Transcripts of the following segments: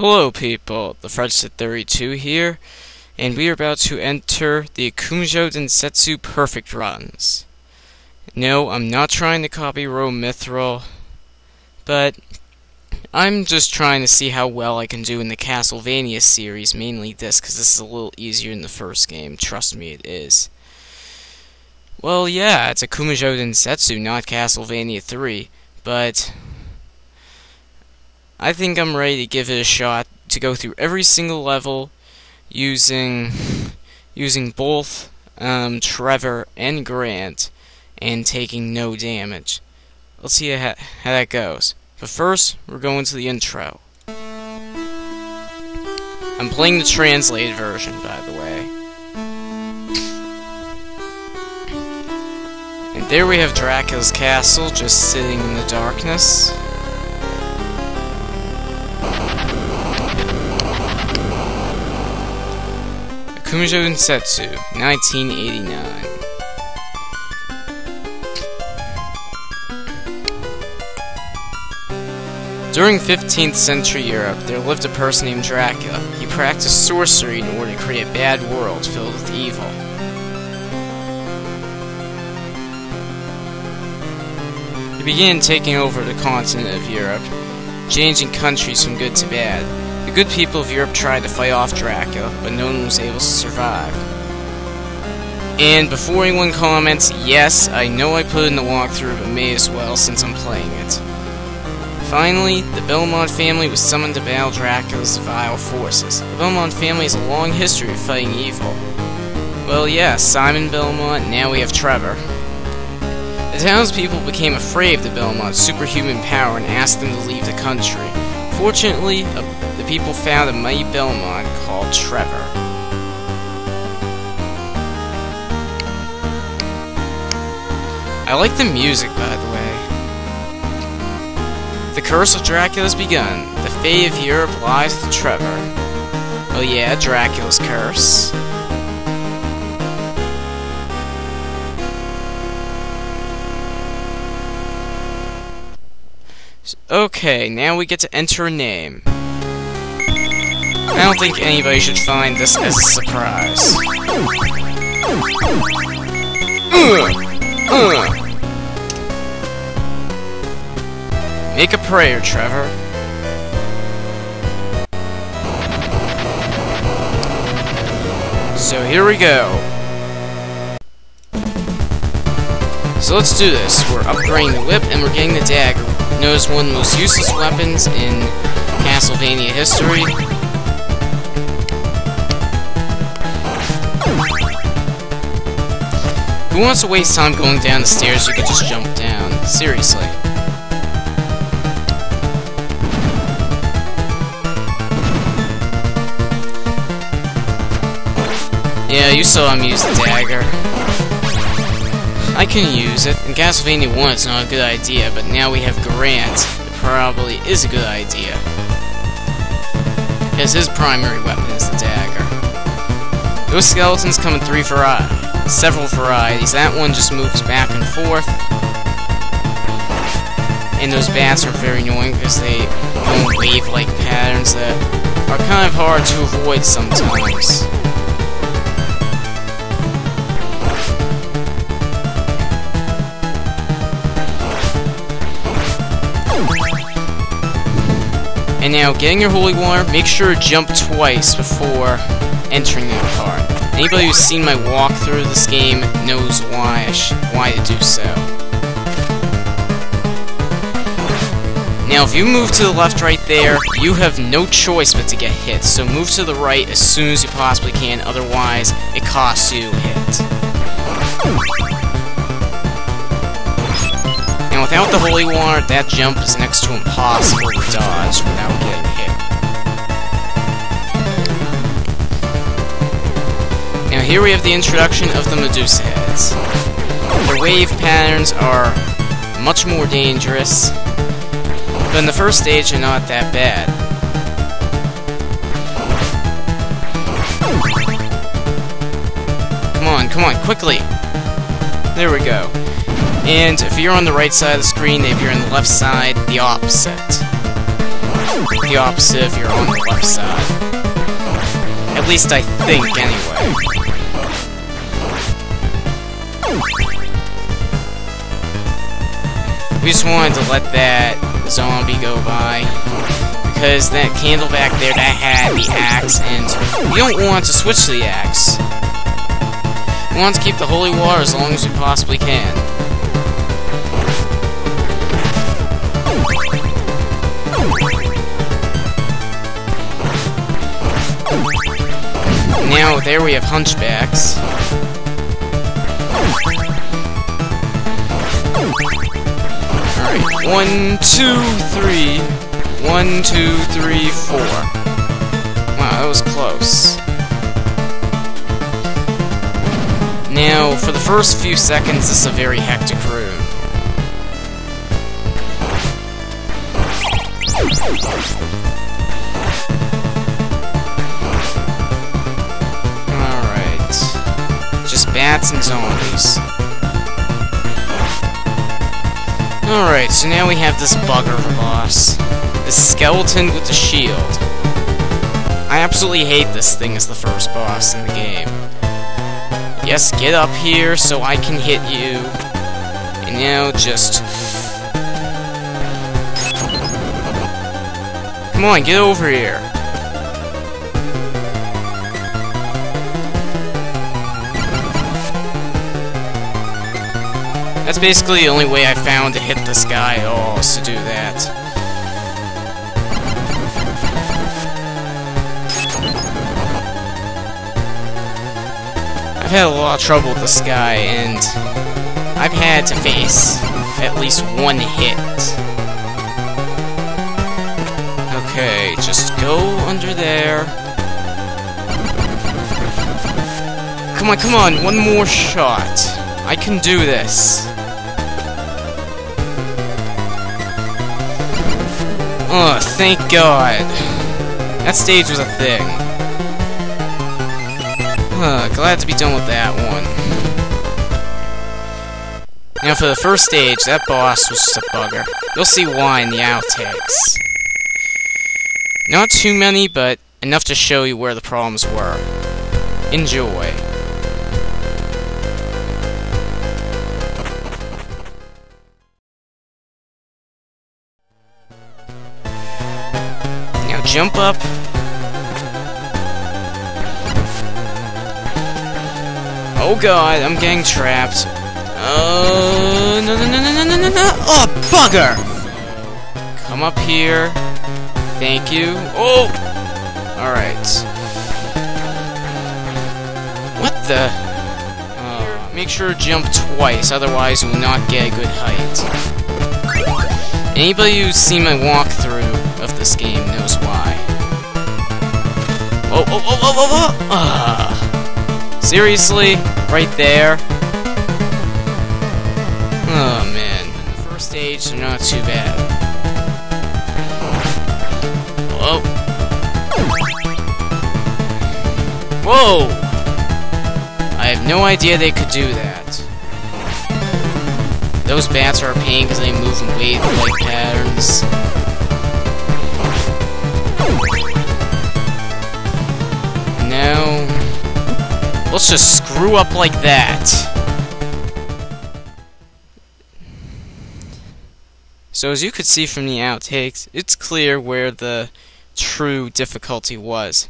Hello people, the CV3J here, and we are about to enter the Akumajo Densetsu Perfect Runs. No, I'm not trying to copy Row Mithril, but I'm just trying to see how well I can do in the Castlevania series, mainly this, because this is a little easier than the first game, trust me it is. Well yeah, it's Akumajo Densetsu, not Castlevania 3, but I think I'm ready to give it a shot to go through every single level using both Trevor and Grant and taking no damage. Let's see how that goes. But first, we're going to the intro. I'm playing the translated version, by the way. And there we have Dracula's castle just sitting in the darkness. Akumajo Densetsu, 1989. During 15th century Europe, there lived a person named Dracula. He practiced sorcery in order to create a bad world filled with evil. He began taking over the continent of Europe, changing countries from good to bad. The good people of Europe tried to fight off Dracula, but no one was able to survive. And before anyone comments, yes, I know I put it in the walkthrough, but may as well since I'm playing it. Finally, the Belmont family was summoned to battle Dracula's vile forces. The Belmont family has a long history of fighting evil. Well, yeah, Simon Belmont, now we have Trevor. The townspeople became afraid of the Belmont's superhuman power and asked them to leave the country. Fortunately, the people found a mighty Belmont called Trevor. I like the music, by the way. The curse of Dracula has begun. The fate of Europe lies with Trevor. Oh yeah, Dracula's curse. Okay, now we get to enter a name. I don't think anybody should find this as a surprise. Make a prayer, Trevor. So here we go. So let's do this. We're upgrading the whip and we're getting the dagger. Known as one of the most useless weapons in Castlevania history. Who wants to waste time going down the stairs? You could just jump down. Seriously. Yeah, you saw him use the dagger. I can use it. In Castlevania 1 it's not a good idea, but now we have Grant. It probably is a good idea. Because his primary weapon is the dagger. Those skeletons come in several varieties. That one just moves back and forth. And those bats are very annoying because they go in wave-like patterns that are kind of hard to avoid sometimes. And now, getting your holy water, make sure to jump twice before entering that part. Anybody who's seen my walkthrough of this game knows why to do so. Now, if you move to the left right there, you have no choice but to get hit. So move to the right as soon as you possibly can, otherwise it costs you a hit. And without the holy water, that jump is next to impossible to dodge without getting hit. Now here we have the introduction of the Medusa heads. Their wave patterns are much more dangerous, but in the first stage they're not that bad. Come on, quickly! There we go. And if you're on the right side of the screen, if you're on the left side, the opposite. the opposite if you're on the left side. At least I think, anyway. We just wanted to let that zombie go by, because that candle back there, that had the axe, and we don't want to switch to the axe. We want to keep the holy water as long as we possibly can. Now, there we have hunchbacks. Alright, 1, 2, 3. 1, 2, 3, 4. Wow, that was close. Now, for the first few seconds, this is a very hectic room. Just bats and zombies. Alright, so now we have this bugger of a boss. This skeleton with the shield. I absolutely hate this thing as the first boss in the game. Yes, get up here so I can hit you. And now just... Come on, get over here. That's basically the only way I found to hit this guy at all, is to do that. I've had a lot of trouble with this guy, and I've had to face at least one hit. Okay, just go under there. Come on, one more shot. I can do this. Oh, thank God. That stage was a thing. Glad to be done with that one. Now for the first stage, that boss was just a bugger. You'll see why in the outtakes. Not too many, but enough to show you where the problems were. Enjoy. Jump up. Oh God, I'm getting trapped. Oh, no. Oh, bugger! Come up here. Thank you. Oh! Alright. What the? Make sure to jump twice, otherwise you will not get a good height. Anybody who's seen my walkthrough of this game knows why. Oh! Seriously? Right there? Oh man. The first stage, they're not too bad. Oh. Whoa! I have no idea they could do that. Those bats are a pain because they move in wave-like patterns. Now, let's just screw up like that. So as you could see from the outtakes, it's clear where the true difficulty was.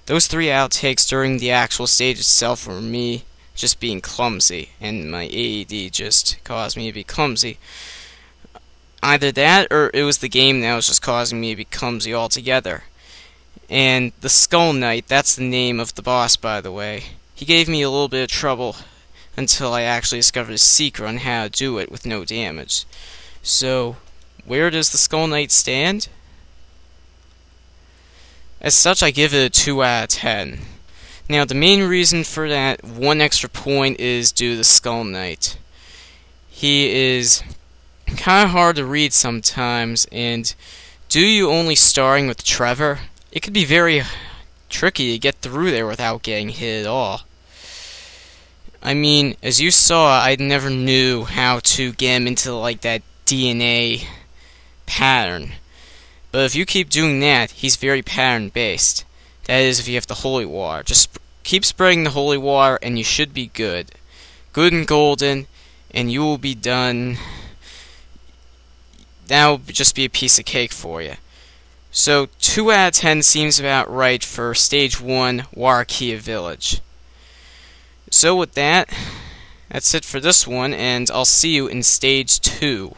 Those 3 outtakes during the actual stage itself were me just being clumsy, and my AED just caused me to be clumsy. Either that, or it was the game that was just causing me to be clumsy altogether. And the Skull Knight, that's the name of the boss, by the way. He gave me a little bit of trouble until I actually discovered a secret on how to do it with no damage. So, where does the Skull Knight stand? As such, I give it a 2 out of 10. Now, the main reason for that 1 extra point is due to the Skull Knight. He is kind of hard to read sometimes, and due to only starting with Trevor, it could be very tricky to get through there without getting hit at all. I mean, as you saw, I never knew how to get him into, like, that DNA pattern. But if you keep doing that, he's very pattern-based. That is, if you have the holy water. Just keep spreading the holy water, and you should be good. Good and golden, and you will be done. That will just be a piece of cake for you. So 2 out of 10 seems about right for Stage 1, Warakiya Village. So with that, that's it for this one, and I'll see you in Stage 2.